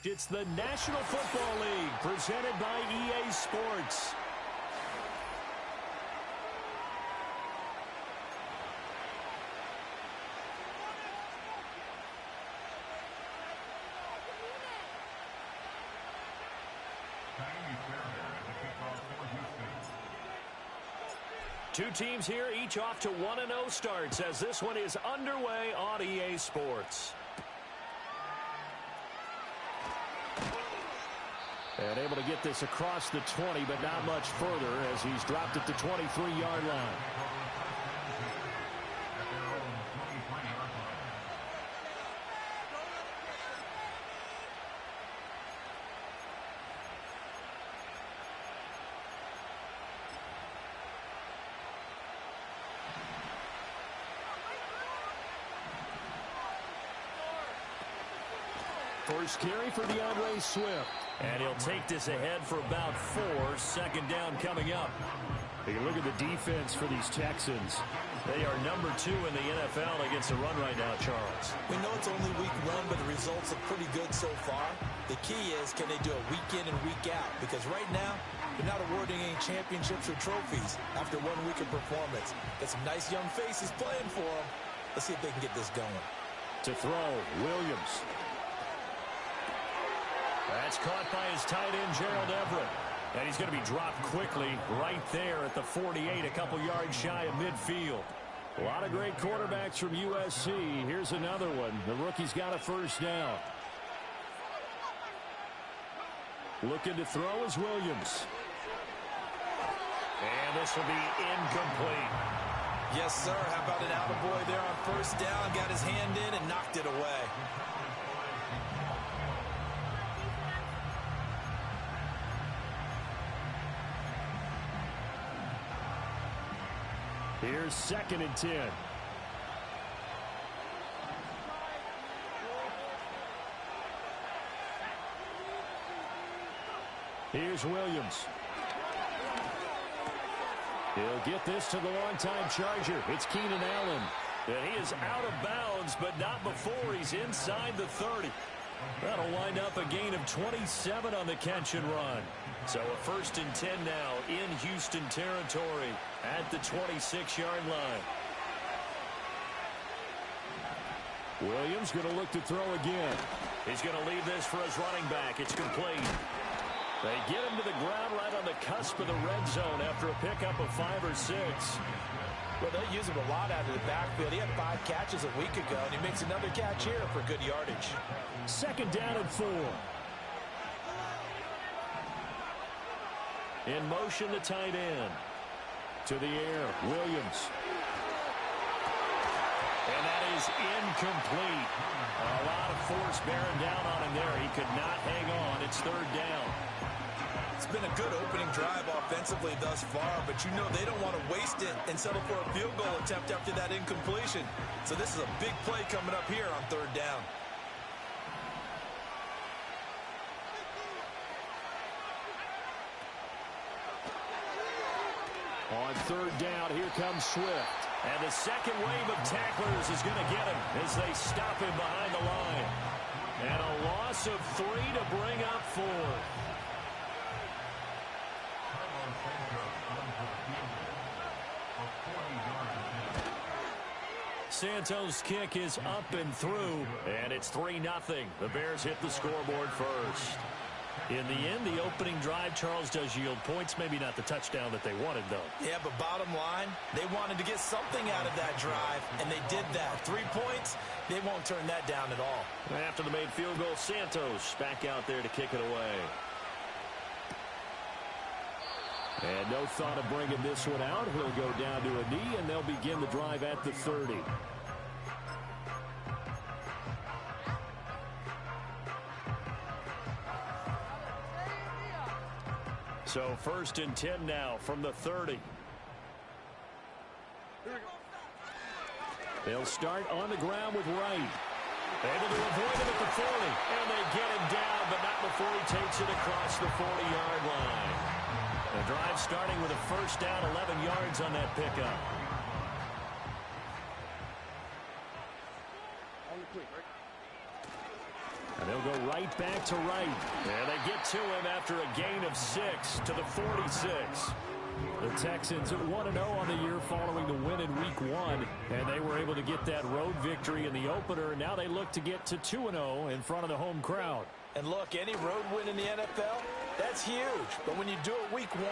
It's the National Football League presented by EA Sports. Two teams here, each off to 1-0 starts as this one is underway on EA Sports. And able to get this across the 20, but not much further as he's dropped at the 23-yard line. First carry for DeAndre Swift. And he'll take this ahead for about 4. Second down coming up. You look at the defense for these Texans. They are number 2 in the NFL against the run right now, Charles. We know it's only week 1, but the results are pretty good so far. The key is, can they do it week in and week out? Because right now, they're not awarding any championships or trophies after 1 week of performance. Got some nice young faces playing for them. Let's see if they can get this going. To throw, Williams. That's caught by his tight end, Gerald Everett. And he's going to be dropped quickly right there at the 48, a couple yards shy of midfield. A lot of great quarterbacks from USC. Here's another one. The rookie's got a first down. Looking to throw is Williams. And this will be incomplete. Yes, sir. How about an attaboy there on first down? Got his hand in and knocked it away. Here's 2nd and 10. Here's Williams. He'll get this to the longtime Charger. It's Keenan Allen. And he is out of bounds, but not before he's inside the 30. That'll wind up a gain of 27 on the catch and run. So a 1st and 10 now in Houston territory at the 26-yard line. Williams going to look to throw again. He's going to leave this for his running back. It's complete. They get him to the ground right on the cusp of the red zone after a pickup of 5 or 6. Well, they use him a lot out of the backfield. He had 5 catches a week ago, and he makes another catch here for good yardage. 2nd down and 4. In motion, the tight end. To the air, Williams. And that is incomplete. A lot of force bearing down on him there. He could not hang on. It's 3rd down. It's been a good opening drive offensively thus far, but you know they don't want to waste it and settle for a field goal attempt after that incompletion. So this is a big play coming up here on 3rd down. On 3rd down, here comes Swift. And the second wave of tacklers is going to get him as they stop him behind the line. And a loss of 3 to bring up 4. Santos' kick is up and through, and it's 3-0. The Bears hit the scoreboard first. In the end, the opening drive, Charles, does yield points. Maybe not the touchdown that they wanted, though. Yeah, but bottom line, they wanted to get something out of that drive, and they did that. 3 points, they won't turn that down at all. After the made field goal, Santos back out there to kick it away. And no thought of bringing this one out. He'll go down to a knee, and they'll begin the drive at the 30. So 1st and 10 now from the 30. They'll start on the ground with Wright. Able to avoid him at the 40. And they get him down, but not before he takes it across the 40-yard line. The drive starting with a first down, 11 yards on that pickup. And they'll go right back to right. And they get to him after a gain of 6 to the 46. The Texans 1-0 on the year following the win in Week 1. And they were able to get that road victory in the opener. And now they look to get to 2-0 in front of the home crowd. And look, any road win in the NFL, that's huge. But when you do it Week 1,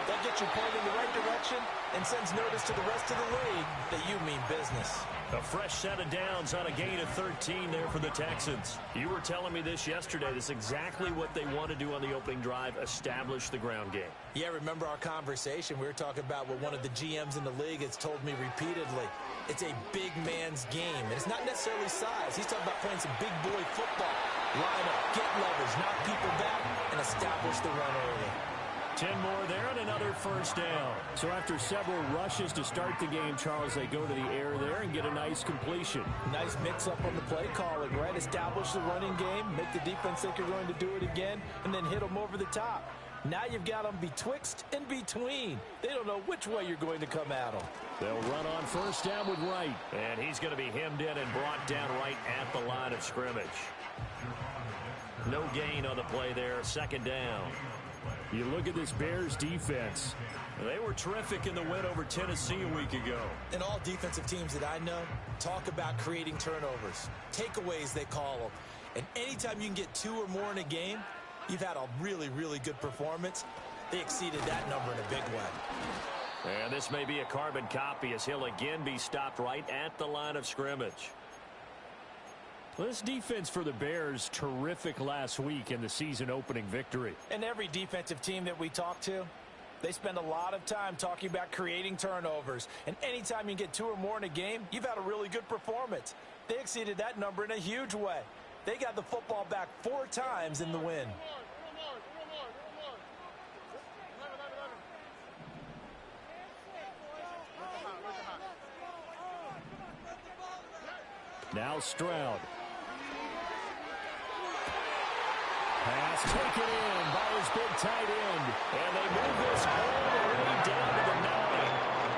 that gets you pointed in the right direction and sends notice to the rest of the league that you mean business. A fresh set of downs on a gain of 13 there for the Texans. You were telling me this yesterday. This is exactly what they want to do on the opening drive, establish the ground game. Yeah, remember our conversation? We were talking about what one of the GMs in the league has told me repeatedly. It's a big man's game, and it's not necessarily size. He's talking about playing some big boy football. Line up, get leverage, knock people back, and establish the run early. 10 more there and another first down. So after several rushes to start the game, Charles, they go to the air there and get a nice completion. Nice mix-up on the play calling, right? Establish the running game, make the defense think you're going to do it again, and then hit them over the top. Now you've got them betwixt and between. They don't know which way you're going to come at them. They'll run on first down with Wright. And he's going to be hemmed in and brought down right at the line of scrimmage. No gain on the play there, second down. You look at this Bears defense. They were terrific in the win over Tennessee a week ago. And all defensive teams that I know talk about creating turnovers. Takeaways, they call them. And anytime you can get 2 or more in a game, you've had a really, really good performance. They exceeded that number in a big way. And this may be a carbon copy as he'll again be stopped right at the line of scrimmage. Well, this defense for the Bears, terrific last week in the season opening victory. And every defensive team that we talk to, they spend a lot of time talking about creating turnovers. And anytime you get 2 or more in a game, you've had a really good performance. They exceeded that number in a huge way. They got the football back 4 times in the win. Now Stroud. Pass taken in by his big tight end. And they move this all the way down to the 9.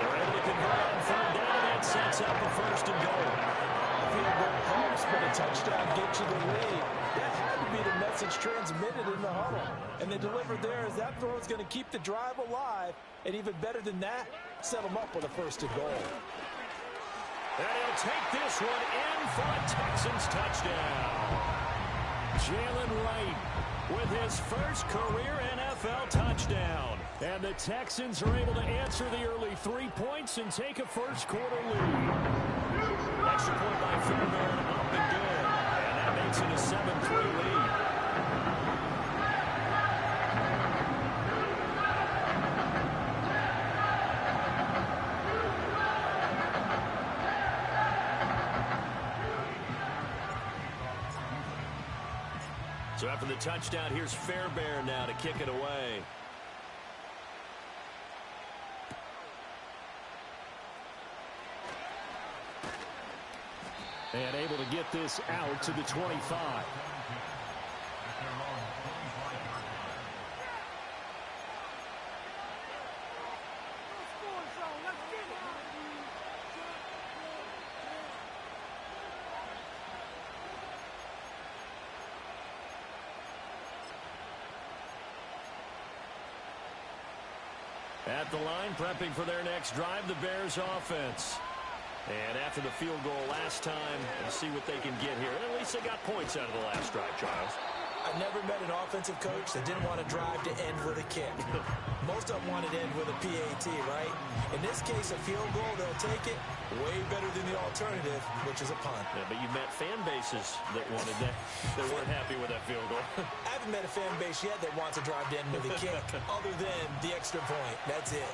They're able to convert on 3rd down, and that sets up a 1st and goal. Field goal helps, but a touchdown gets you the lead. That had to be the message transmitted in the huddle. And they delivered there as that throw is going to keep the drive alive. And even better than that, set them up with a 1st and goal. And he'll take this one in for a Texans touchdown. Jalen Wright with his first career NFL touchdown. And the Texans are able to answer the early 3 points and take a first-quarter lead. Extra point by Fairbairn, up and good. And that makes it a 7-3 lead. So after the touchdown, here's Fairbairn now to kick it away. And able to get this out to the 25. At the line, prepping for their next drive, the Bears offense. And after the field goal last time, we'll see what they can get here. And at least they got points out of the last drive, Charles. I've never met an offensive coach that didn't want to drive to end with a kick. Most of them wanted to end with a PAT, right? In this case, a field goal, they'll take it. Way better than the alternative, which is a punt. Yeah, but you've met fan bases that wanted that, that weren't happy with that field goal. I haven't met a fan base yet that wants to drive to end with a kick, other than the extra point. That's it.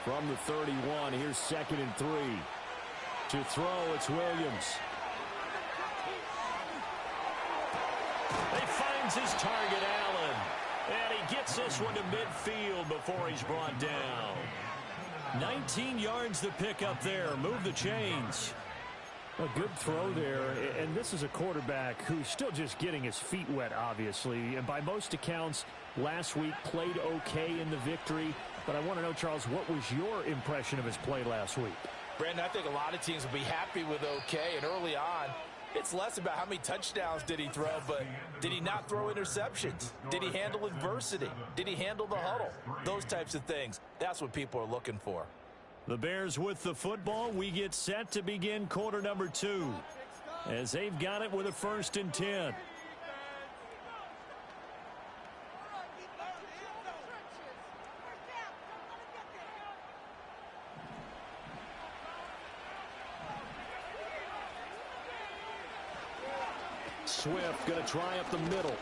From the 31, here's 2nd and 3. To throw, it's Williams. He finds his target, Allen. And he gets this one to midfield before he's brought down. 19 yards to pick up there. Move the chains. A good throw there. And this is a quarterback who's still just getting his feet wet, obviously. And by most accounts, last week played okay in the victory. But I want to know, Charles, what was your impression of his play last week? Brandon, I think a lot of teams will be happy with okay. And early on, It's less about how many touchdowns did he throw, but did he not throw interceptions? Did he handle adversity? Did he handle the huddle? Those types of things. That's what people are looking for. The Bears with the football. We get set to begin quarter number 2 as they've got it with a 1st and 10. Swift going to try up the middle.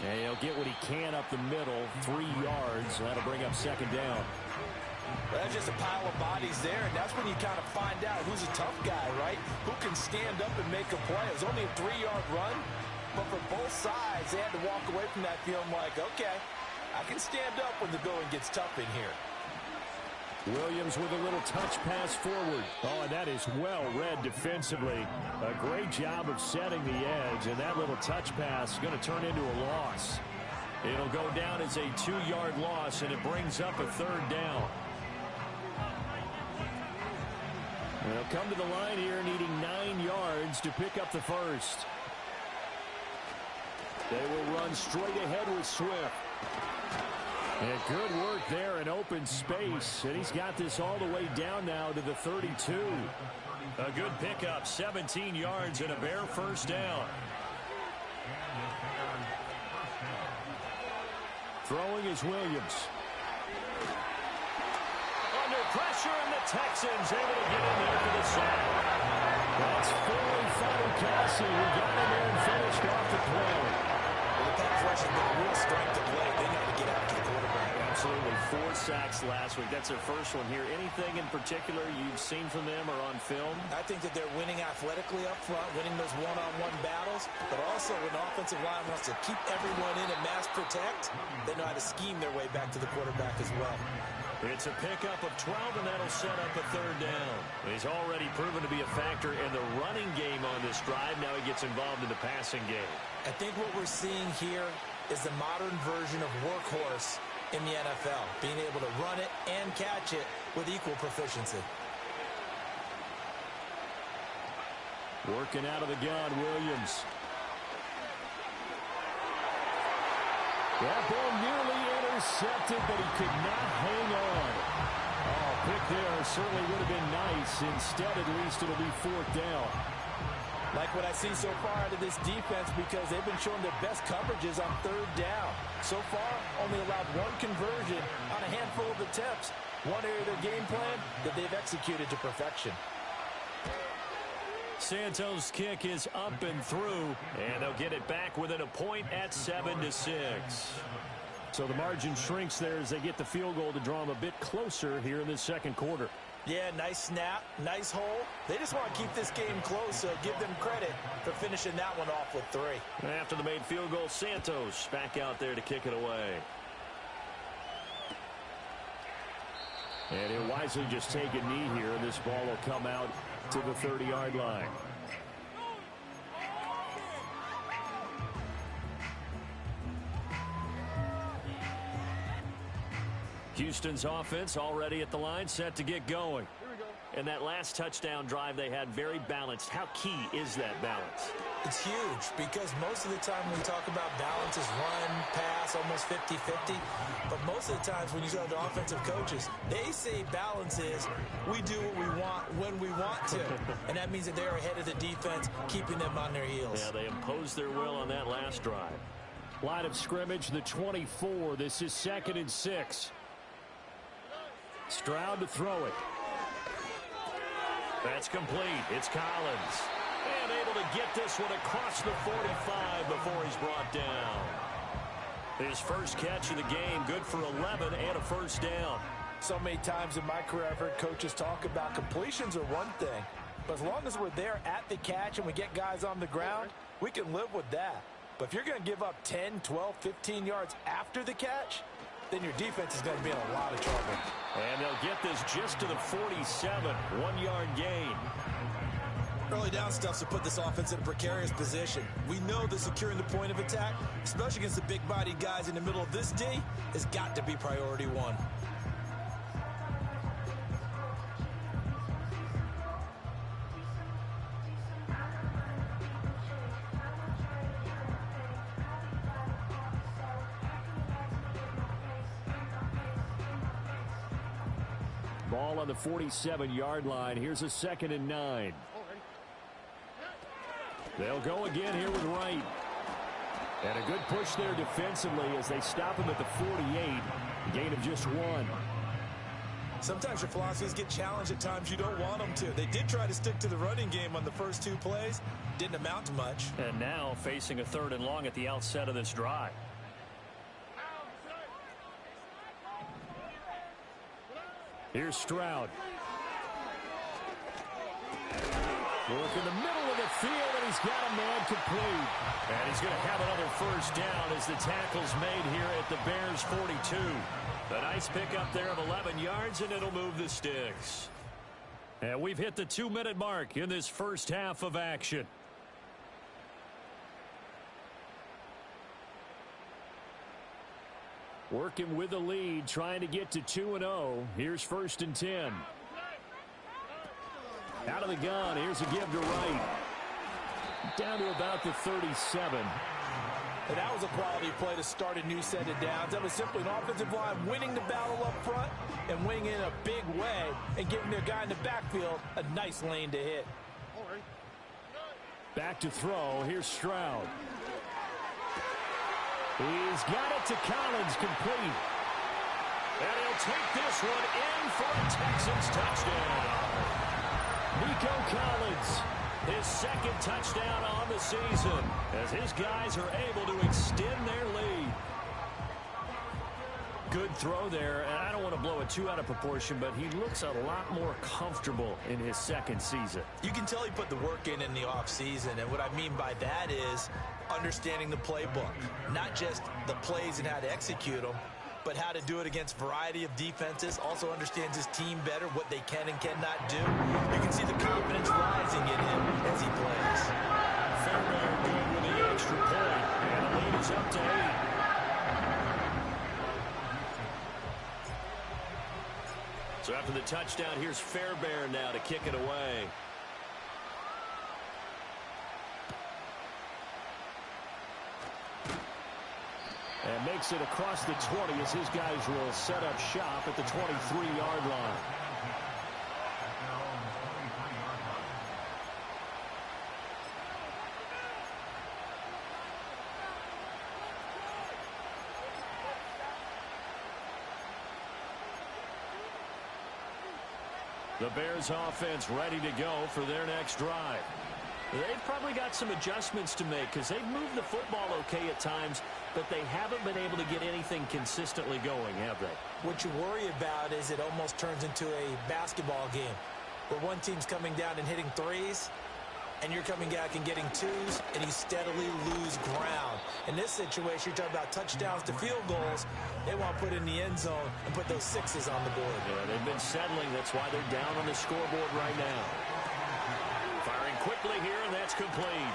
And he'll get what he can up the middle. 3 yards. That'll bring up 2nd down. That's just a pile of bodies there, and that's when you kind of find out who's a tough guy, right? Who can stand up and make a play. It was only a 3-yard run, but for both sides, they had to walk away from that feeling like, okay, I can stand up when the going gets tough in here. Williams with a little touch pass forward. Oh, and that is well read defensively. A great job of setting the edge, and that little touch pass is going to turn into a loss. It'll go down as a 2-yard loss, and it brings up a 3rd down. They'll come to the line here needing 9 yards to pick up the 1st. They will run straight ahead with Swift. And good work there in open space. And he's got this all the way down now to the 32. A good pickup, 17 yards and a Bear 1st down. Throwing is Williams. Under pressure, and the Texans able to get in there for the sack. That's Foley Fatukasi who got in there and finished off the play. Well, the pass rush has been a real strength to play. They know to get after the quarterback. Absolutely. 4 sacks last week. That's their first one here. Anything in particular you've seen from them or on film? I think that they're winning athletically up front, winning those one-on-one battles, but also when the offensive line wants to keep everyone in and mass protect, they know how to scheme their way back to the quarterback as well. It's a pickup of 12, and that'll set up a 3rd down. He's already proven to be a factor in the running game on this drive. Now he gets involved in the passing game. I think what we're seeing here is the modern version of workhorse in the NFL, being able to run it and catch it with equal proficiency. Working out of the gun, Williams. That ball nearly intercepted, but he could not hang on. Oh, pick there certainly would have been nice. Instead, at least, it'll be 4th down. Like what I see so far out of this defense, because they've been showing their best coverages on 3rd down. So far, only allowed 1 conversion on a handful of attempts. One area of their game plan that they've executed to perfection. Santos' kick is up and through, and they'll get it back within a point at 7-6. So the margin shrinks there as they get the field goal to draw them a bit closer here in the 2nd quarter. Yeah, nice snap, nice hole. They just want to keep this game close, so give them credit for finishing that one off with 3. After the made field goal, Santos back out there to kick it away. And he'll wisely just take a knee here, and this ball will come out to the 30-yard line. Houston's offense already at the line, set to get going. And that last touchdown drive they had very balanced. How key is that balance? It's huge because most of the time when we talk about balance is run, pass, almost 50-50. But most of the times when you talk to offensive coaches, they say balance is we do what we want when we want to. And that means that they're ahead of the defense, keeping them on their heels. Yeah, they imposed their will on that last drive. Line of scrimmage, the 24. This is 2nd and 6. Stroud to throw it. That's complete. It's Collins. And able to get this one across the 45 before he's brought down. His first catch of the game, good for 11 and a 1st down. So many times in my career I've heard coaches talk about completions are one thing. But as long as we're there at the catch and we get guys on the ground, we can live with that. But if you're going to give up 10, 12, 15 yards after the catch, then your defense is going to be in a lot of trouble. And they'll get this just to the 47, 1-yard gain. Early down stuff to put this offense in a precarious position. We know that securing the point of attack, especially against the big-bodied guys in the middle of this D, has got to be priority 1. Ball on the 47-yard line. Here's a 2nd and 9. They'll go again here with Wright. And a good push there defensively as they stop him at the 48. Gain of just 1. Sometimes your philosophies get challenged at times you don't want them to. They did try to stick to the running game on the first 2 plays. Didn't amount to much. And now facing a 3rd and long at the outset of this drive. Here's Stroud. Work in the middle of the field, and he's got a man complete. And he's going to have another first down as the tackle's made here at the Bears' 42. A nice pickup there of 11 yards, and it'll move the sticks. And we've hit the 2-minute mark in this first half of action. Working with the lead, trying to get to 2-0. Here's 1st and 10. Out of the gun, here's a give to Wright. Down to about the 37. And that was a quality play to start a new set of downs. That was simply an offensive line winning the battle up front and winning in a big way and giving their guy in the backfield a nice lane to hit. Back to throw. Here's Stroud. He's got it to Collins, complete. And he'll take this one in for a Texans touchdown. Nico Collins, his 2nd touchdown on the season, as his guys are able to extend their lead. Good throw there, and I don't want to blow it too out of proportion, but he looks a lot more comfortable in his 2nd season. You can tell he put the work in the offseason, and what I mean by that is understanding the playbook. Not just the plays and how to execute them, but how to do it against a variety of defenses. Also understands his team better, what they can and cannot do. You can see the confidence rising in him as he plays. Fairbairn good with the extra point, and the lead is up to 8. So after the touchdown, here's Fairbairn now to kick it away. And makes it across the 20 as his guys will set up shop at the 23-yard line. The Bears offense ready to go for their next drive. They've probably got some adjustments to make because they've moved the football okay at times, but they haven't been able to get anything consistently going, have they? What you worry about is it almost turns into a basketball game where one team's coming down and hitting threes, and you're coming back and getting twos, and you steadily lose ground. In this situation, you're talking about touchdowns to field goals. They want to put in the end zone and put those 6s on the board. Yeah, they've been settling. That's why they're down on the scoreboard right now. Firing quickly here, and that's complete.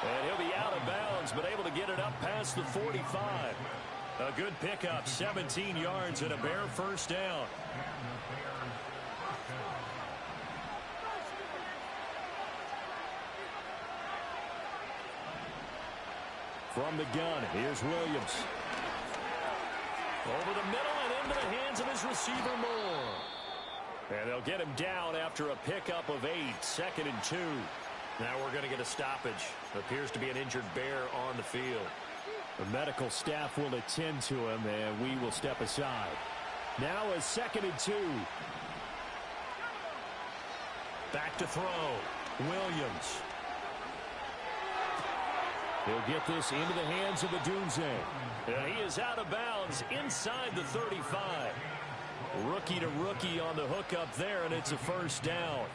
And he'll be out of bounds, but able to get it up past the 45. A good pickup, 17 yards and a Bear first down. From the gun, here's Williams. Over the middle and into the hands of his receiver Moore. And they'll get him down after a pickup of 8, 2nd and 2. Now we're going to get a stoppage. Appears to be an injured Bear on the field. The medical staff will attend to him, and we will step aside. Now a 2nd and 2. Back to throw. Williams. He'll get this into the hands of Adunze. He is out of bounds inside the 35. Rookie to rookie on the hookup there, and it's a first down.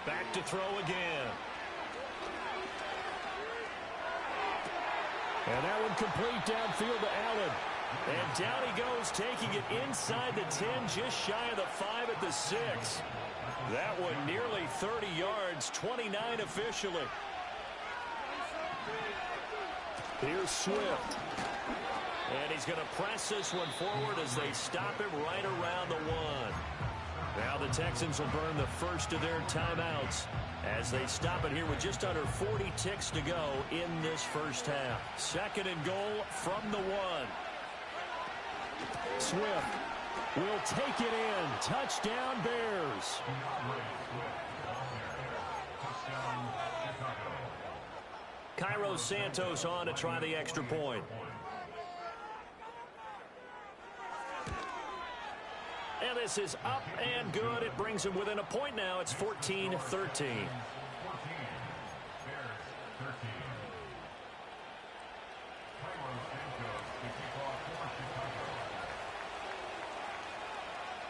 Back to throw again. And that one complete downfield to Allen. And down he goes, taking it inside the 10, just shy of the 5 at the 6. That one nearly 30 yards, 29 officially. Here's Swift. And he's going to press this one forward as they stop him right around the 1. Now the Texans will burn the first of their timeouts as they stop it here with just under 40 ticks to go in this first half. Second and goal from the 1. Swift will take it in. Touchdown, Bears. Cairo Santos on to try the extra point. And this is up and good. It brings him within a point now. It's 14-13.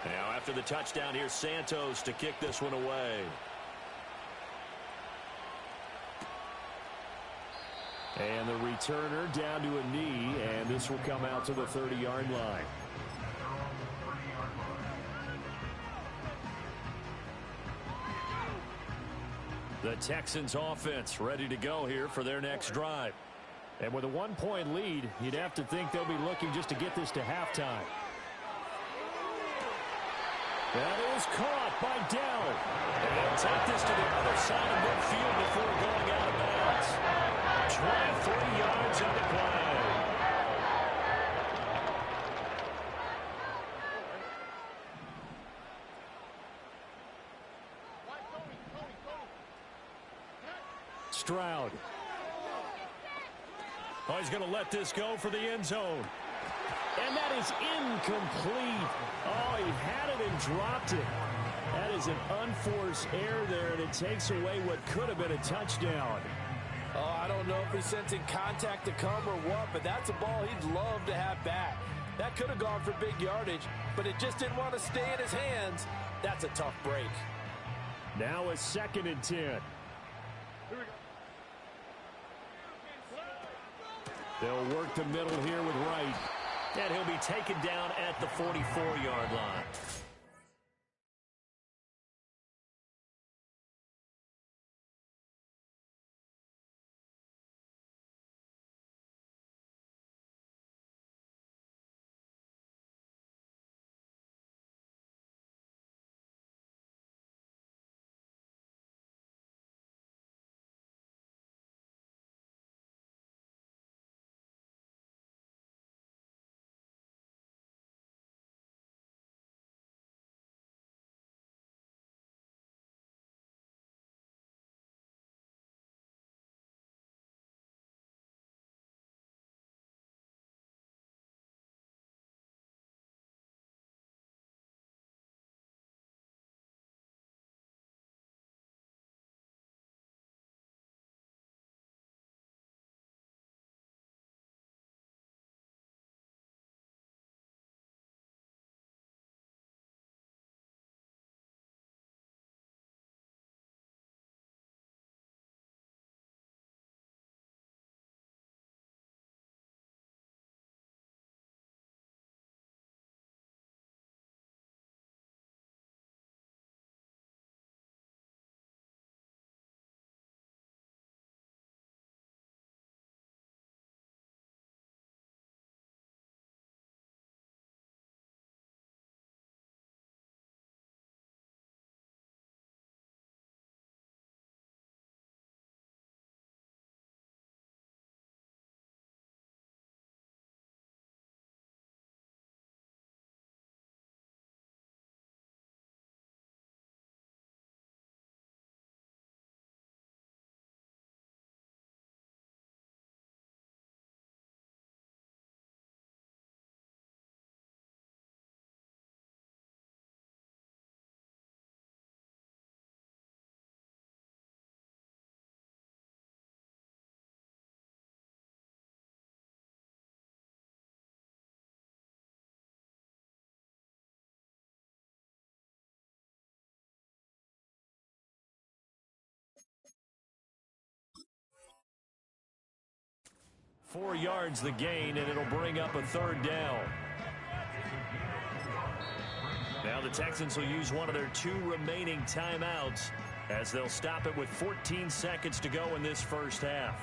Now after the touchdown, here's Santos to kick this one away. And the returner down to a knee, and this will come out to the 30-yard line. The Texans offense ready to go here for their next drive. And with a 1-point lead, you'd have to think they'll be looking just to get this to halftime. That is caught by Dell. And they'll take this to the other side of midfield before going out of bounds. 23 yards on the play. Stroud. Oh, he's going to let this go for the end zone. And that is incomplete. Oh, he had it and dropped it. That is an unforced error there, and it takes away what could have been a touchdown. Oh, I don't know if he's sensing contact to come or what, but that's a ball he'd love to have back. That could have gone for big yardage, but it just didn't want to stay in his hands. That's a tough break. Now a 2nd and 10. Here we go. They'll work the middle here with Wright. And he'll be taken down at the 44-yard line. Four yards the gain, and it'll bring up a 3rd down. Now the Texans will use one of their 2 remaining timeouts as they'll stop it with 14 seconds to go in this first half.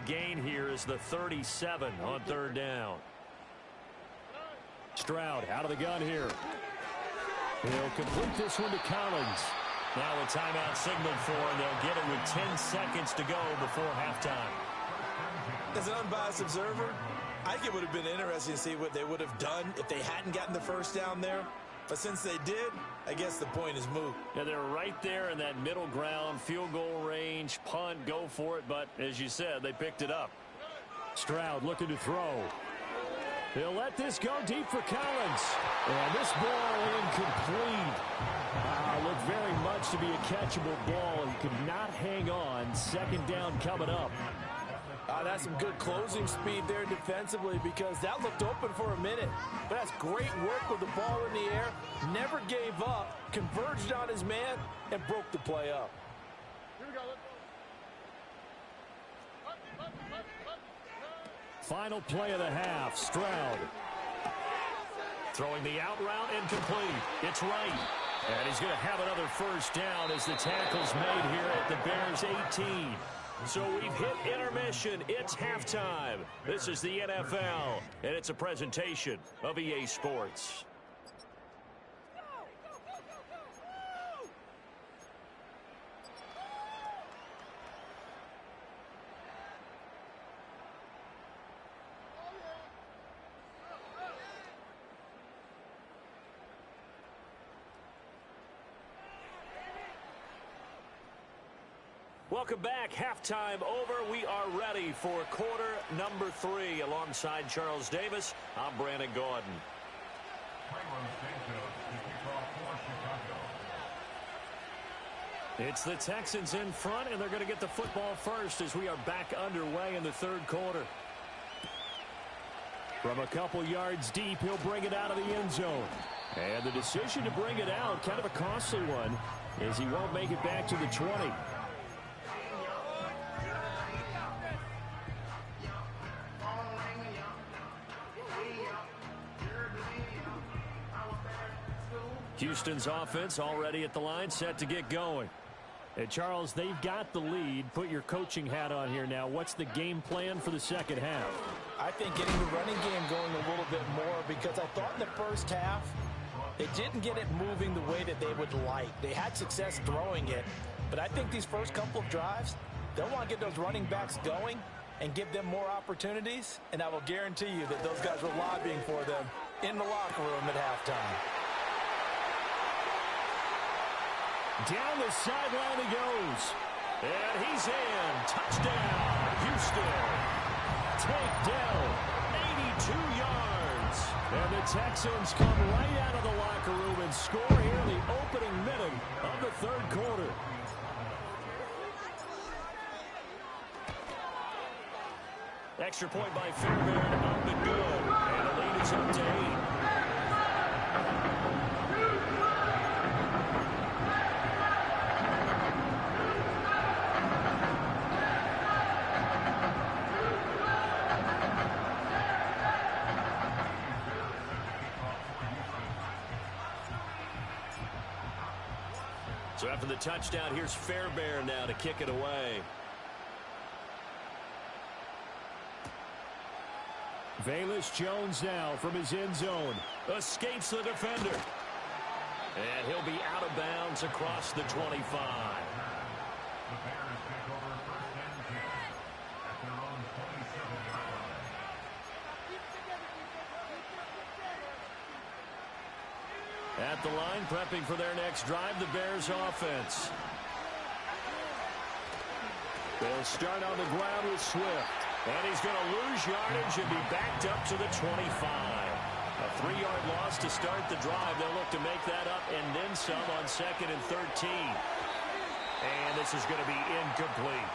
gain here is the 37 on third down. Stroud out of the gun here. He'll complete this one to Collins. Now a timeout signaled for, and they'll get it with 10 seconds to go before halftime. As an unbiased observer, I think it would have been interesting to see what they would have done if they hadn't gotten the first down there. But since they did, I guess the point is moot. Yeah, they're right there in that middle ground, field goal range, punt, go for it. But as you said, they picked it up. Stroud looking to throw. He'll let this go deep for Collins. And this ball incomplete. Looked very much to be a catchable ball. He could not hang on. Second down coming up. That's some good closing speed there defensively, because that looked open for a minute. But that's great work with the ball in the air. Never gave up, converged on his man, and broke the play up. Here we go. Final play of the half, Stroud. Throwing the out route incomplete. It's right. And he's going to have another first down as the tackle's made here at the Bears 18. So we've hit intermission. It's halftime. This is the NFL, and it's a presentation of EA Sports. Welcome back. Halftime over. We are ready for quarter number 3. Alongside Charles Davis, I'm Brandon Gordon. It's the Texans in front, and they're going to get the football first as we are back underway in the third quarter. From a couple yards deep, he'll bring it out of the end zone. And the decision to bring it out, kind of a costly one, as he won't make it back to the 20. Houston's offense already at the line, set to get going. And Charles, they've got the lead. Put your coaching hat on here now. What's the game plan for the second half? I think getting the running game going a little bit more, because I thought in the first half they didn't get it moving the way that they would like. They had success throwing it, but I think these first couple of drives, they'll want to get those running backs going and give them more opportunities, and I will guarantee you that those guys were lobbying for them in the locker room at halftime. Down the sideline he goes. And he's in. Touchdown, Houston. Takedown, 82 yards. And the Texans come right out of the locker room and score here in the opening minute of the third quarter. Extra point by Fairbairn, up and good. And the lead is up to 8. So after the touchdown, here's Fairbairn now to kick it away. Velus Jones now from his end zone. Escapes the defender. And he'll be out of bounds across the 25. At the line, prepping for their next drive, the Bears offense. They'll start on the ground with Swift. And he's going to lose yardage and be backed up to the 25. A 3-yard loss to start the drive. They'll look to make that up and then some on 2nd and 13. And this is going to be incomplete.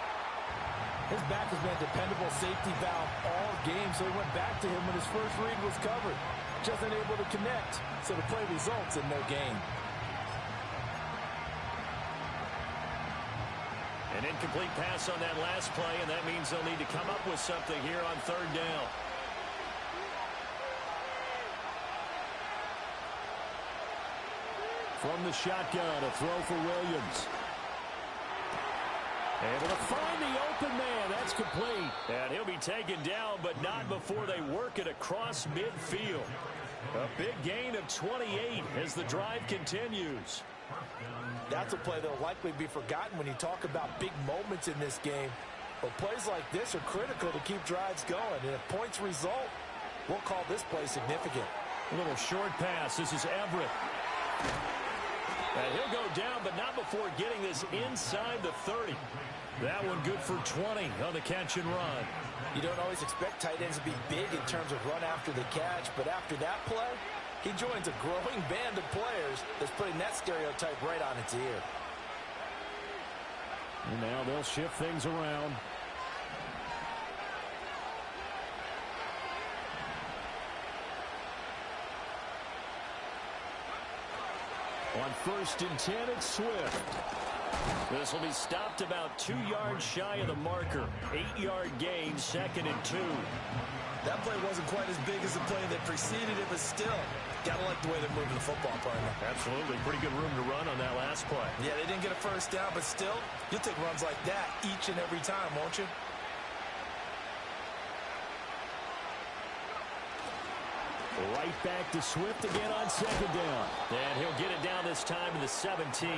His back has been a dependable safety valve all game, so he went back to him when his first read was covered. Just unable to connect, so the play results in no gain. An incomplete pass on that last play, and that means they'll need to come up with something here on third down. From the shotgun, a throw for Williams. Able to find the open man. That's complete. And he'll be taken down, but not before they work it across midfield. A big gain of 28 as the drive continues. That's a play that'll likely be forgotten when you talk about big moments in this game. But plays like this are critical to keep drives going. And if points result, we'll call this play significant. A little short pass. This is Everett. And he'll go down, but not before getting this inside the 30. That one good for 20 on the catch and run. You don't always expect tight ends to be big in terms of run after the catch, but after that play, he joins a growing band of players that's putting that stereotype right on its ear. And now they'll shift things around. On 1st and 10, it's Swift. This will be stopped about 2 yards shy of the marker. 8-yard gain, 2nd and 2. That play wasn't quite as big as the play that preceded it, but still, gotta like the way they're moving the football, partner. Absolutely. Pretty good room to run on that last play. Yeah, they didn't get a first down, but still, you'll take runs like that each and every time, won't you? Right back to Swift again on 2nd down. And he'll get it down this time to the 17.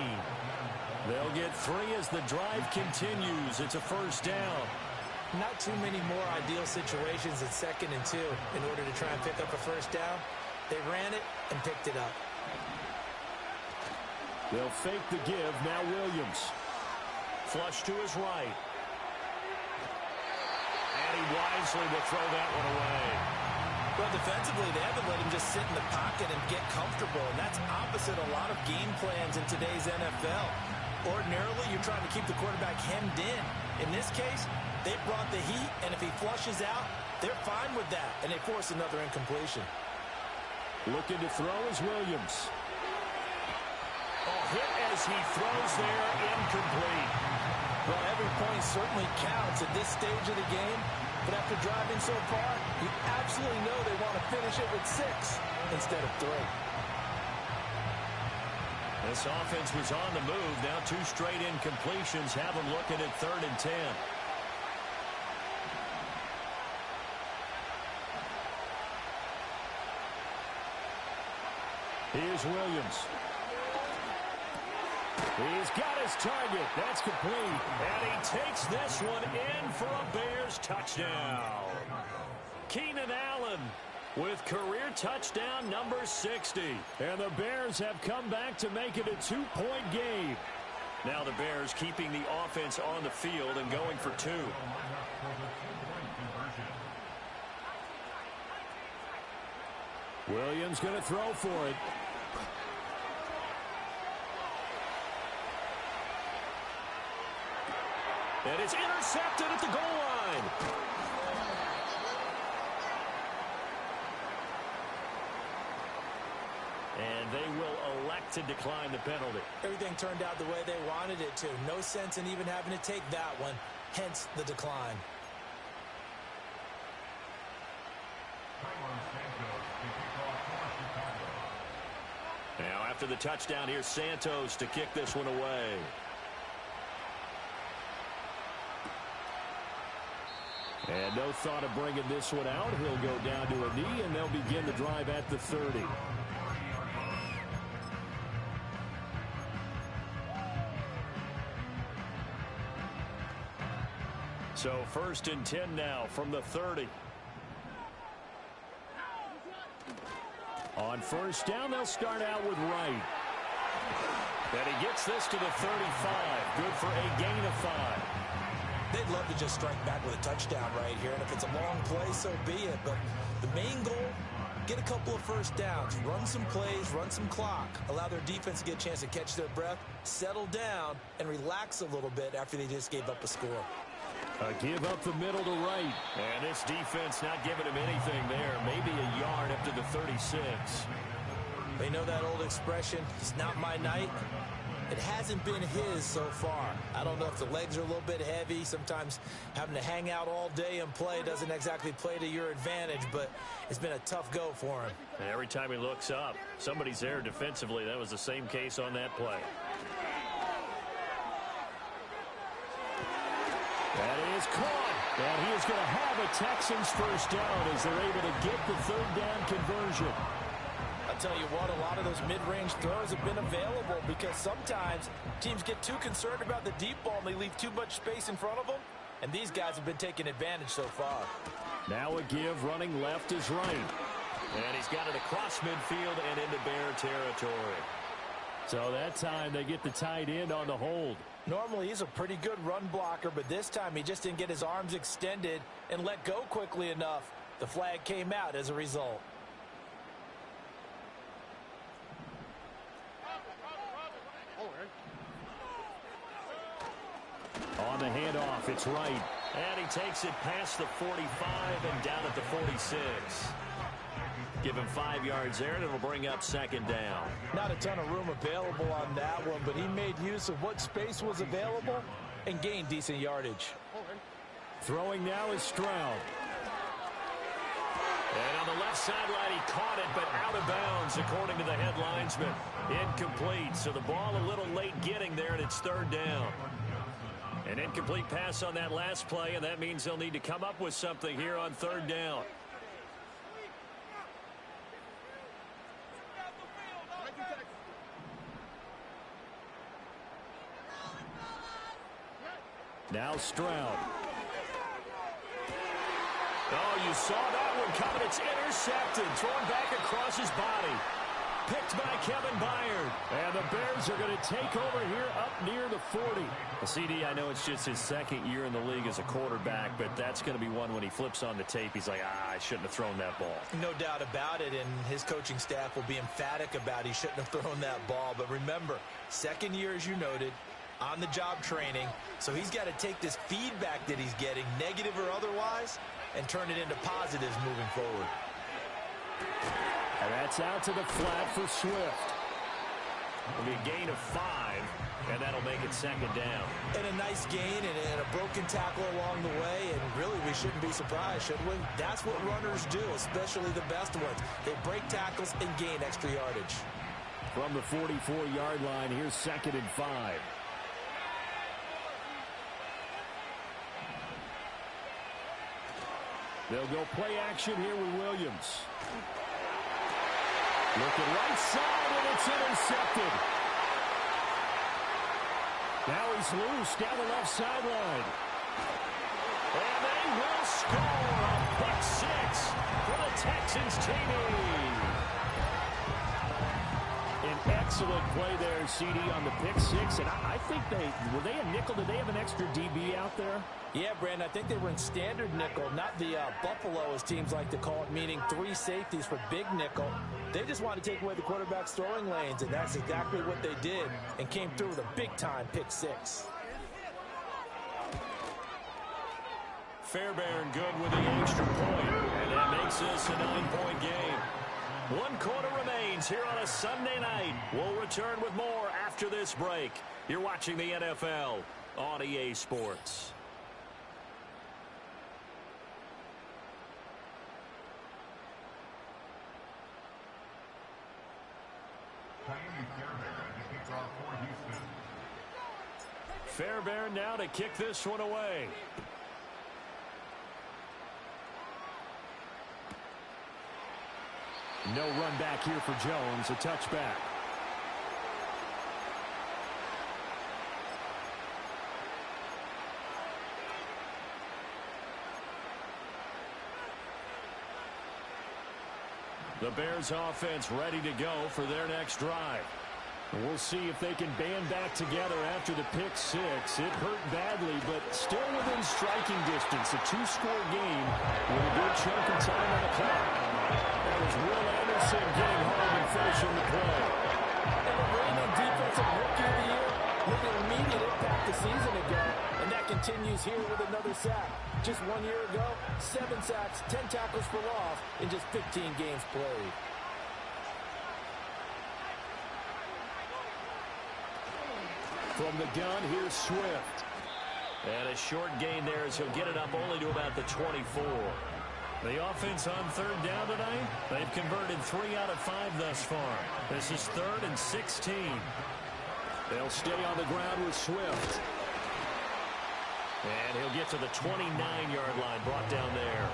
They'll get 3 as the drive continues. It's a 1st down. Not too many more ideal situations in 2nd and 2 in order to try and pick up a 1st down. They ran it and picked it up. They'll fake the give. Now Williams. Flush to his right. And he wisely will throw that one away. Well, defensively, they haven't let him just sit in the pocket and get comfortable, and that's opposite a lot of game plans in today's NFL. Ordinarily, you're trying to keep the quarterback hemmed in. In this case, they brought the heat, and if he flushes out, they're fine with that, and they force another incompletion. Looking to throw is Williams. Hit as he throws there, incomplete. Well, every point certainly counts at this stage of the game. But after driving so far, you absolutely know they want to finish it with 6 instead of 3. This offense was on the move. Now 2 straight incompletions have them looking at 3rd and 10. Here's Williams. He's got his target. That's complete. And he takes this one in for a Bears touchdown. Keenan Allen with career touchdown number 60. And the Bears have come back to make it a 2-point game. Now the Bears keeping the offense on the field and going for 2. Williams going to throw for it. And it's intercepted at the goal line. And they will elect to decline the penalty. Everything turned out the way they wanted it to. No sense in even having to take that one, hence the decline. Now after the touchdown, here's Santos to kick this one away. And no thought of bringing this one out. He'll go down to a knee, and they'll begin the drive at the 30. So 1st and 10 now from the 30. On 1st down, they'll start out with Wright. And he gets this to the 35. Good for a gain of 5. They'd love to just strike back with a touchdown right here, and if it's a long play, so be it. But the main goal, get a couple of 1st downs, run some plays, run some clock, allow their defense to get a chance to catch their breath, settle down, and relax a little bit after they just gave up a score. Give up the middle to Wright. And this defense not giving him anything there. Maybe a yard up to the 36. They know that old expression, it's not my night. It hasn't been his so far. I don't know if the legs are a little bit heavy. Sometimes having to hang out all day and play doesn't exactly play to your advantage, but it's been a tough go for him. And every time he looks up, somebody's there defensively. That was the same case on that play. That is caught. And he is going to have a Texans first down as they're able to get the third down conversion. I'll tell you what, a lot of those mid-range throws have been available because sometimes teams get too concerned about the deep ball and they leave too much space in front of them. And these guys have been taking advantage so far. Now a give, running left is right. And he's got it across midfield and into Bear territory. So that time they get the tight end on the hold. Normally he's a pretty good run blocker, but this time he just didn't get his arms extended and let go quickly enough. The flag came out as a result. On the handoff, it's right. And he takes it past the 45 and down at the 46. Give him 5 yards there, and it'll bring up second down. Not a ton of room available on that one, but he made use of what space was available and gained decent yardage. Throwing now is Stroud. And on the left sideline, he caught it, but out of bounds, according to the head linesman. Incomplete, so the ball a little late getting there, and it's third down. An incomplete pass on that last play, and that means they'll need to come up with something here on third down. Now Stroud. Oh, you saw that one coming. It's intercepted. Thrown back across his body. Picked by Kevin Byard. And the Bears are going to take over here up near the 40. Well, CD, I know it's just his second year in the league as a quarterback, but that's going to be one when he flips on the tape. He's like, I shouldn't have thrown that ball. No doubt about it, and his coaching staff will be emphatic about he shouldn't have thrown that ball. But remember, second year, as you noted, on-the-job training, so he's got to take this feedback that he's getting, negative or otherwise, and turn it into positives moving forward. And that's out to the flat for Swift. It'll be a gain of 5, and that'll make it second down. And a nice gain and a broken tackle along the way, and really we shouldn't be surprised, should we? That's what runners do, especially the best ones. They break tackles and gain extra yardage. From the 44-yard line, here's second and 5. They'll go play action here with Williams. Looking right side, and it's intercepted. Now he's loose down the left sideline. And they will score a pick 6 for the Texans TV. An excellent play there, CD, on the pick 6. And I think were they a nickel? Did they have an extra DB out there? Yeah, Brandon, I think they were in standard nickel, not the Buffalo, as teams like to call it, meaning 3 safeties for big nickel. They just wanted to take away the quarterback's throwing lanes, and that's exactly what they did, and came through with a big-time pick 6. Fairbairn good with the extra point, and that makes this a 9-point game. 1 quarter remains here on a Sunday night. We'll return with more after this break. You're watching the NFL on EA Sports. Fairbairn now to kick this one away. No run back here for Jones, a touchback. The Bears offense ready to go for their next drive. We'll see if they can band back together after the pick 6. It hurt badly, but still within striking distance. A 2-score game with a good chunk of time on the clock. That was Will Anderson getting home and finishing the play. And the reigning defensive rookie of the year made an immediate impact a season ago, and that continues here with another sack. Just 1 year ago, 7 sacks, 10 tackles for loss in just 15 games played. From the gun, here's Swift. And a short gain there as he'll get it up only to about the 24. The offense on third down tonight, they've converted 3 out of 5 thus far. This is 3rd and 16. They'll stay on the ground with Swift. And he'll get to the 29-yard line, brought down there.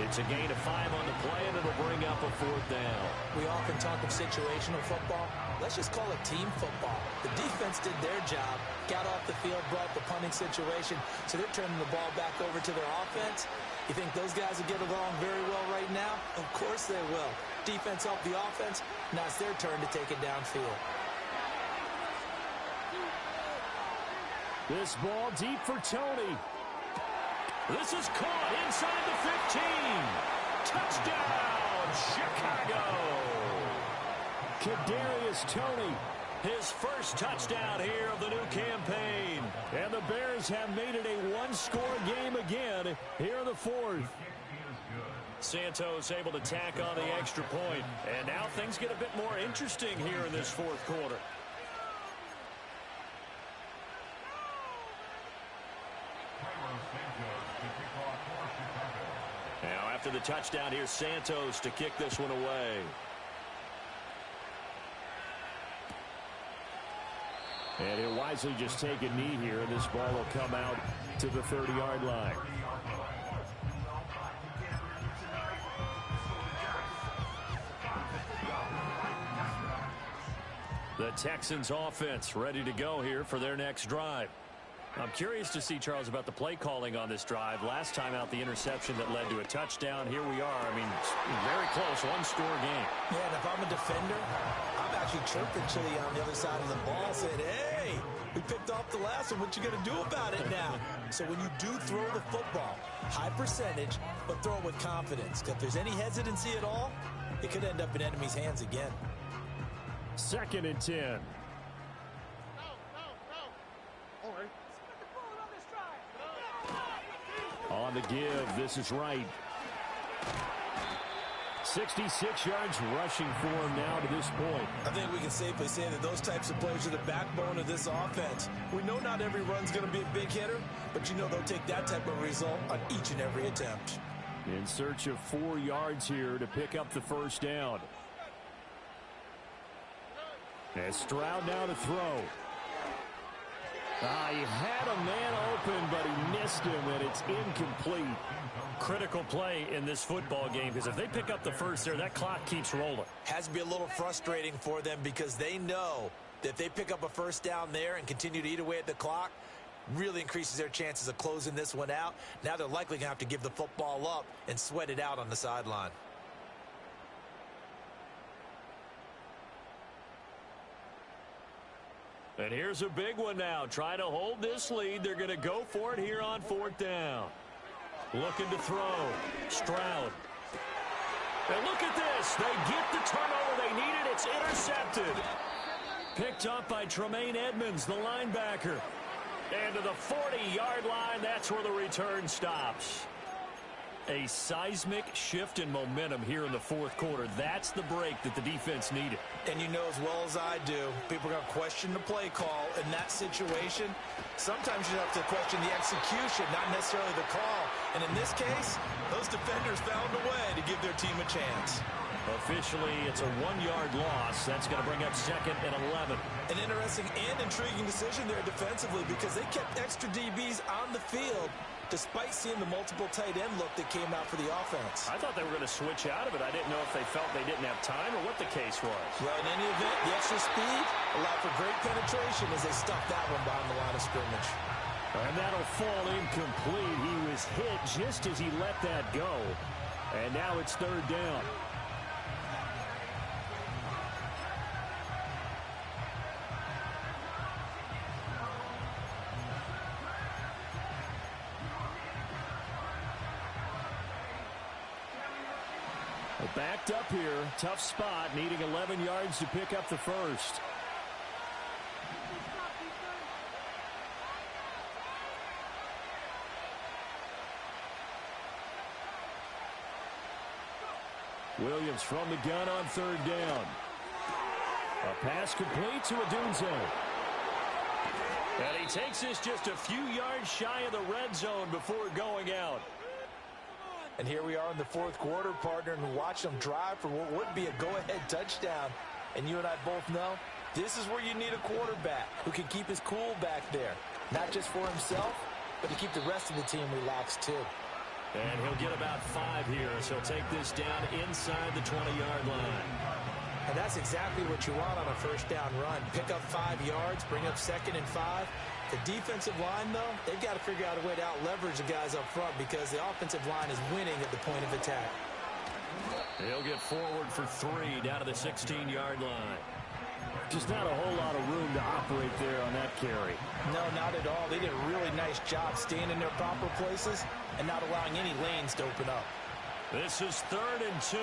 It's a gain of 5 on the play, and it'll bring up a 4th down. We often talk of situational football. Let's just call it team football. The defense did their job, got off the field, brought the punting situation, so they're turning the ball back over to their offense. You think those guys will get along very well right now? Of course they will. Defense helped the offense. Now it's their turn to take it downfield. This ball deep for Tony. This is caught inside the 15. Touchdown, Chicago. Kadarius Toney, his first touchdown here of the new campaign. And the Bears have made it a one-score game again here in the 4th. Santos able to tack on the extra point. And now things get a bit more interesting here in this 4th quarter. Now after the touchdown, here's Santos to kick this one away. And he'll wisely just take a knee here, and this ball will come out to the 30-yard line. The Texans offense ready to go here for their next drive. I'm curious to see, Charles, about the play calling on this drive. Last time out, the interception that led to a touchdown. Here we are. I mean, very close, one-score game. Yeah, and if I'm a defender, I'm actually chirping Chili on the other side of the ball, saying, hey, we picked off the last one. What you going to do about it now? So when you do throw the football, high percentage, but throw it with confidence. Because if there's any hesitancy at all, it could end up in enemy's hands again. 2nd and 10. On the give, this is right. 66 yards rushing for him now to this point. I think we can safely say that those types of plays are the backbone of this offense. We know not every run's going to be a big hitter, but you know they'll take that type of result on each and every attempt. In search of 4 yards here to pick up the 1st down. As Stroud now to throw. He had a man open, but he missed him, and it's incomplete. Critical play in this football game, because if they pick up the 1st there, that clock keeps rolling. Has to be a little frustrating for them because they know that if they pick up a 1st down there and continue to eat away at the clock, really increases their chances of closing this one out. Now they're likely going to have to give the football up and sweat it out on the sideline. And here's a big one now. Trying to hold this lead. They're going to go for it here on 4th down. Looking to throw. Stroud. And look at this. They get the turnover they needed. It's intercepted. Picked up by Tremaine Edmonds, the linebacker. And to the 40-yard line, that's where the return stops. A seismic shift in momentum here in the 4th quarter. That's the break that the defense needed. And you know as well as I do, people are going to question the play call in that situation. Sometimes you have to question the execution, not necessarily the call. And in this case, those defenders found a way to give their team a chance. Officially, it's a 1-yard loss. That's going to bring up 2nd and 11. An interesting and intriguing decision there defensively because they kept extra DBs on the field despite seeing the multiple tight end look that came out for the offense. I thought they were going to switch out of it. I didn't know if they felt they didn't have time or what the case was. Well, in any event, the extra speed allowed for great penetration as they stuffed that one behind the line of scrimmage. And that'll fall incomplete. He was hit just as he let that go. And now it's 3rd down. Backed up here, tough spot, needing 11 yards to pick up the 1st. Williams from the gun on 3rd down. A pass complete to Odunze. And he takes this just a few yards shy of the red zone before going out. And here we are in the 4th quarter, partner, and watch them drive for what would be a go-ahead touchdown. And you and I both know this is where you need a quarterback who can keep his cool back there. Not just for himself, but to keep the rest of the team relaxed too. And he'll get about 5 here as he'll take this down inside the 20-yard line. And that's exactly what you want on a first down run. Pick up 5 yards, bring up 2nd and 5. The defensive line, though, they've got to figure out a way to out-leverage the guys up front because the offensive line is winning at the point of attack. He'll get forward for 3 down to the 16-yard line. Just not a whole lot of room to operate there on that carry. No, not at all. They did a really nice job staying in their proper places and not allowing any lanes to open up. This is 3rd and 2.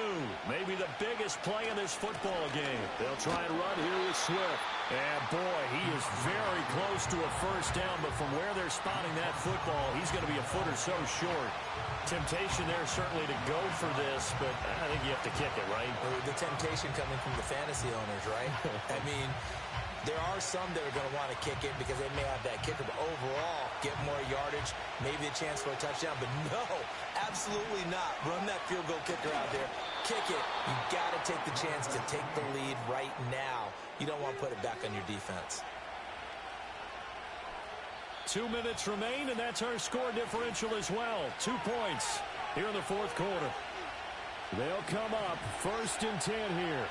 Maybe the biggest play in this football game. They'll try and run here with Swift. And boy, he is very close to a first down, but from where they're spotting that football, he's going to be a foot or so short. Temptation there certainly to go for this, but I think you have to kick it, right? The temptation coming from the fantasy owners, right? I mean, there are some that are going to want to kick it because they may have that kicker, but overall, get more yardage, maybe a chance for a touchdown. But no, absolutely not. Run that field goal kicker out there. Kick it. You got to take the chance to take the lead right now. You don't want to put it back on your defense. 2 minutes remain, and that's our score differential as well. 2 points here in the 4th quarter. They'll come up 1st and 10 here.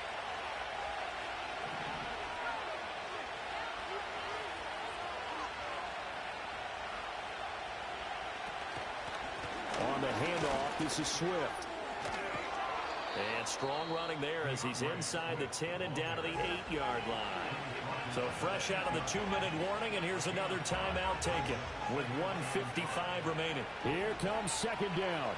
On the handoff, this is Swift. And strong running there as he's inside the 10 and down to the 8-yard line. So fresh out of the 2-minute warning, and here's another timeout taken with 1:55 remaining. Here comes 2nd down.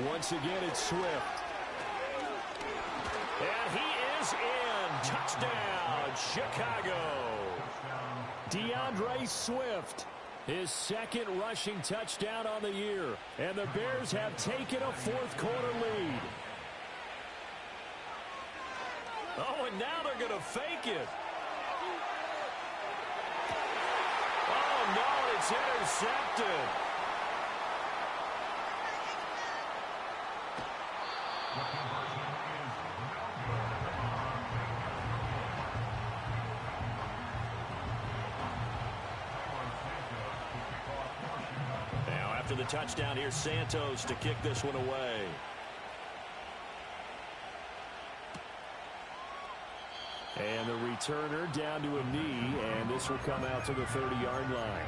Once again, it's Swift. And he is in. Touchdown, Chicago. DeAndre Swift, his 2nd rushing touchdown on the year. And the Bears have taken a 4th quarter lead. Oh, and now they're going to fake it. Oh, no, it's intercepted. Now, after the touchdown, here's Santos to kick this one away. And the returner down to a knee, and this will come out to the 30-yard line.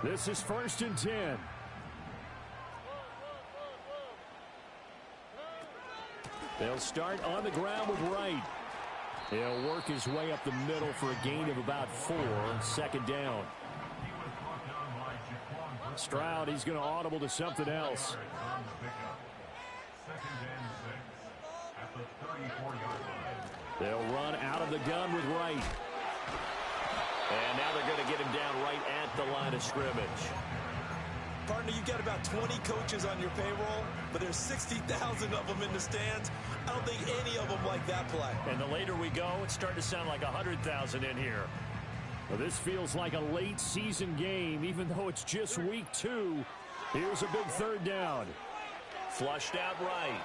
This is 1st and 10. They'll start on the ground with Wright. He'll work his way up the middle for a gain of about 4. 2nd down. Stroud, he's going to audible to something else. They'll run out of the gun with Wright. And now they're going to get him down right at the line of scrimmage. Partner, you've got about 20 coaches on your payroll, but there's 60,000 of them in the stands. I don't think any of them like that play. And the later we go, it's starting to sound like 100,000 in here. Well, this feels like a late season game, even though it's just week 2. Here's a big 3rd down. Flushed out right.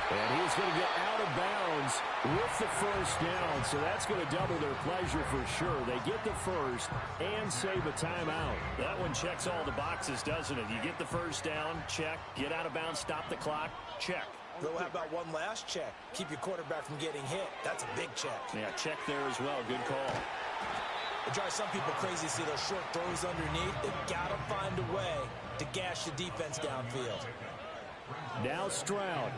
And he's going to get out of bounds with the 1st down, so that's going to double their pleasure for sure. They get the 1st and save a timeout. That one checks all the boxes, doesn't it? You get the 1st down, check. Get out of bounds, stop the clock, check. Though, how about one last check? Keep your quarterback from getting hit. That's a big check. Yeah, check there as well. Good call. It drives some people crazy to see those short throws underneath. They've got to find a way to gash the defense downfield. Now Stroud.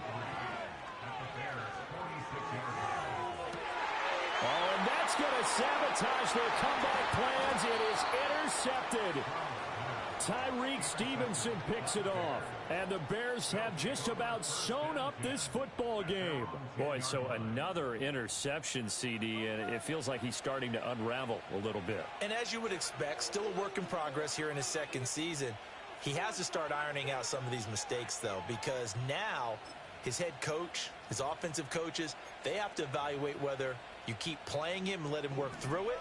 Oh, and that's going to sabotage their comeback plans. It is intercepted. Tyreek Stevenson picks it off. And the Bears have just about sewn up this football game. Boy, so another interception, CD, and it feels like he's starting to unravel a little bit. And as you would expect, still a work in progress here in his 2nd season. He has to start ironing out some of these mistakes, though, because now his head coach, his offensive coaches, they have to evaluate whether you keep playing him and let him work through it,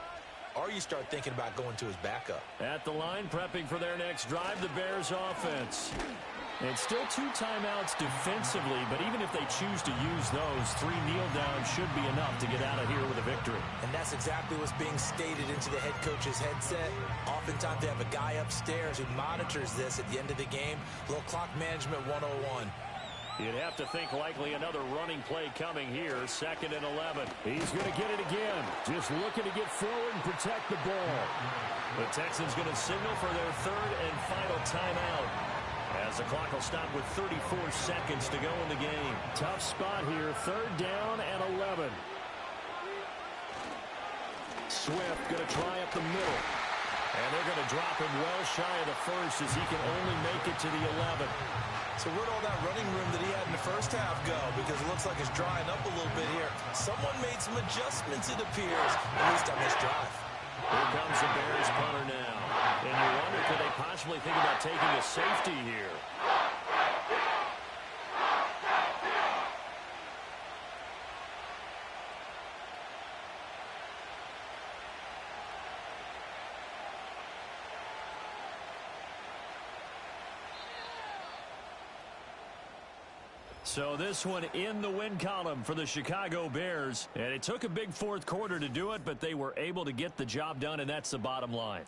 or you start thinking about going to his backup. At the line, prepping for their next drive, the Bears offense. It's still 2 timeouts defensively, but even if they choose to use those, 3 kneel downs should be enough to get out of here with a victory. And that's exactly what's being stated into the head coach's headset. Oftentimes they have a guy upstairs who monitors this at the end of the game. Little clock management 101. You'd have to think likely another running play coming here, 2nd and 11. He's going to get it again. Just looking to get forward and protect the ball. The Texans going to signal for their 3rd and final timeout, as the clock will stop with 34 seconds to go in the game. Tough spot here, 3rd down and 11. Swift going to try up the middle. And they're going to drop him well shy of the first, as he can only make it to the 11. So where'd all that running room that he had in the first half go? Because it looks like it's drying up a little bit here. Someone made some adjustments, it appears, at least on this drive. Here comes the Bears punter now. And you wonder, could they possibly think about taking a safety here? So this one in the win column for the Chicago Bears. And it took a big 4th quarter to do it, but they were able to get the job done, and that's the bottom line.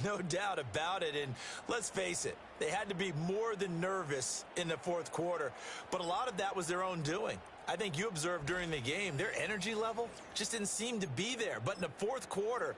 No doubt about it. And let's face it, they had to be more than nervous in the 4th quarter. But a lot of that was their own doing. I think you observed during the game, their energy level just didn't seem to be there. But in the 4th quarter,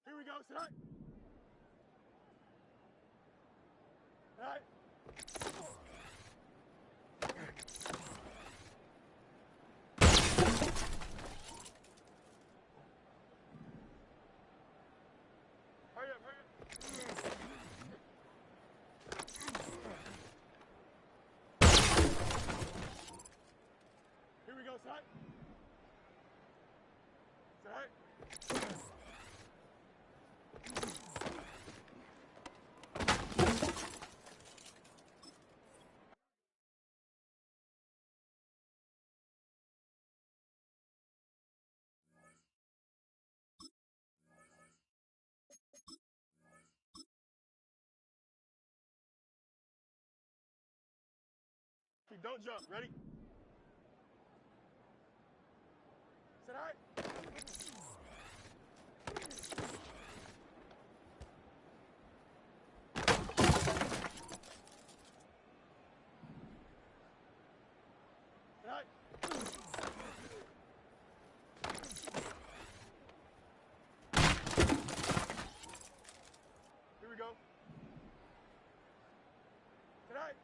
Here we go, son. All right. Hurry up, hurry up. Set. Set. Don't jump. Ready? Set. High. Set. Here we go. Set.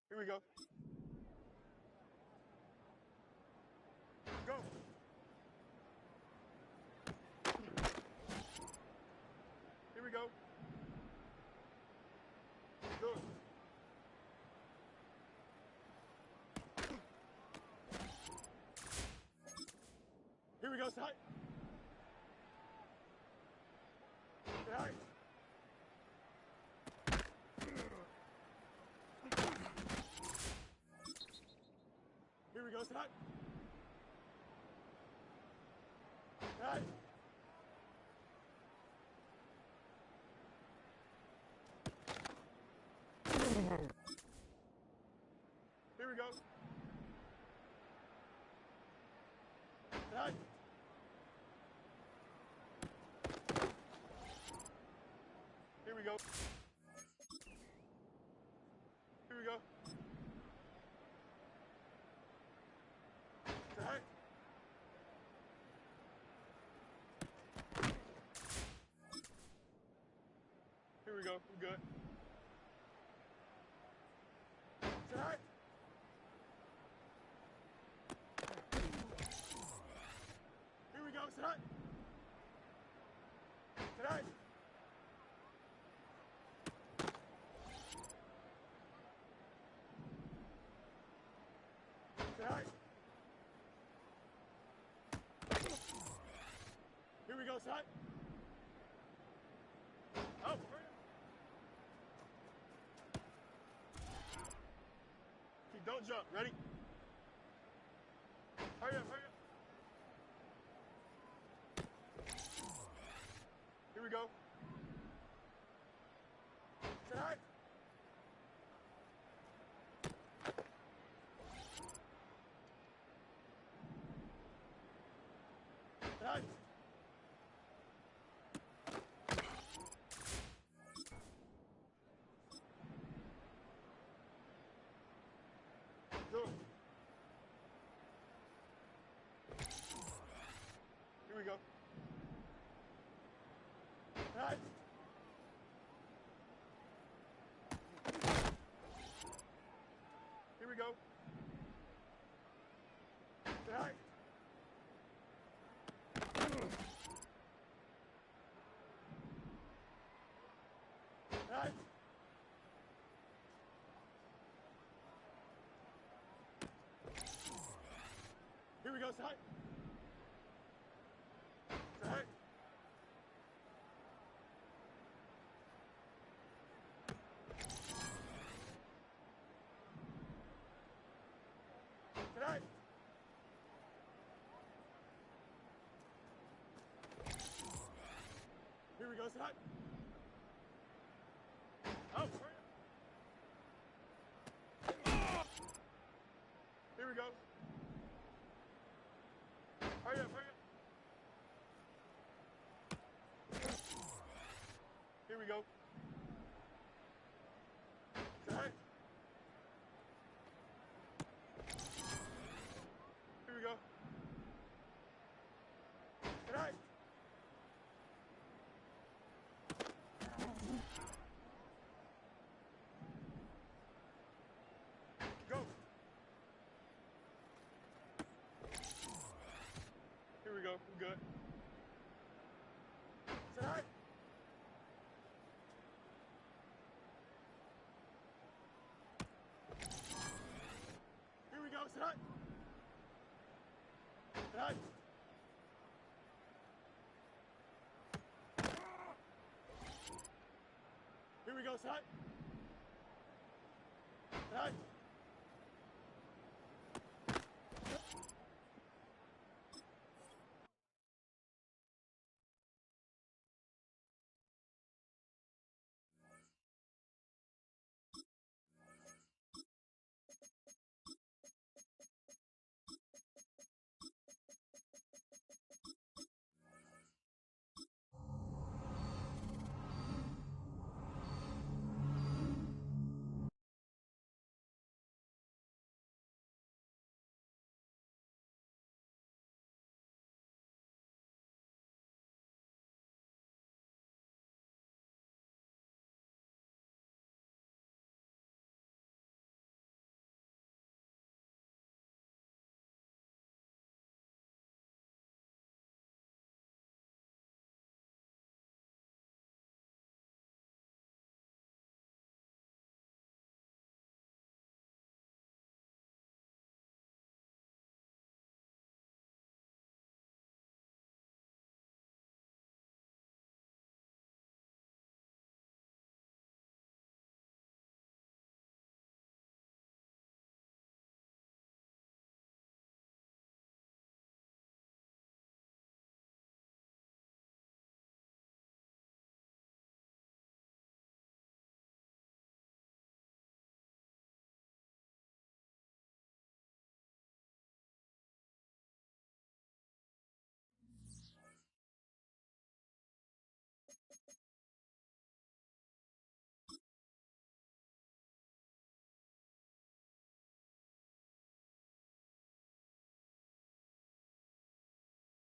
Here we go. Go. Here we go. Do it. Here we go, side. Side. Here we go, side. Side. Here we go. Side. Here we go. Here we go. Side. Here we go. We're good. Side. Here we go. Side. Side. Side. Here we go, side. Oh, hurry up. Okay, don't jump. Ready? Hurry up, hurry up. Here we go. Side. Side. Do it. Here we go. Side. Here we go. Side. Side. Here we go, side. Side. Side. Here we go, side. Oh, hurry up. Here we go. Hurry up, hurry up. Here we go. Side. Here we go. Side. go, set. Set.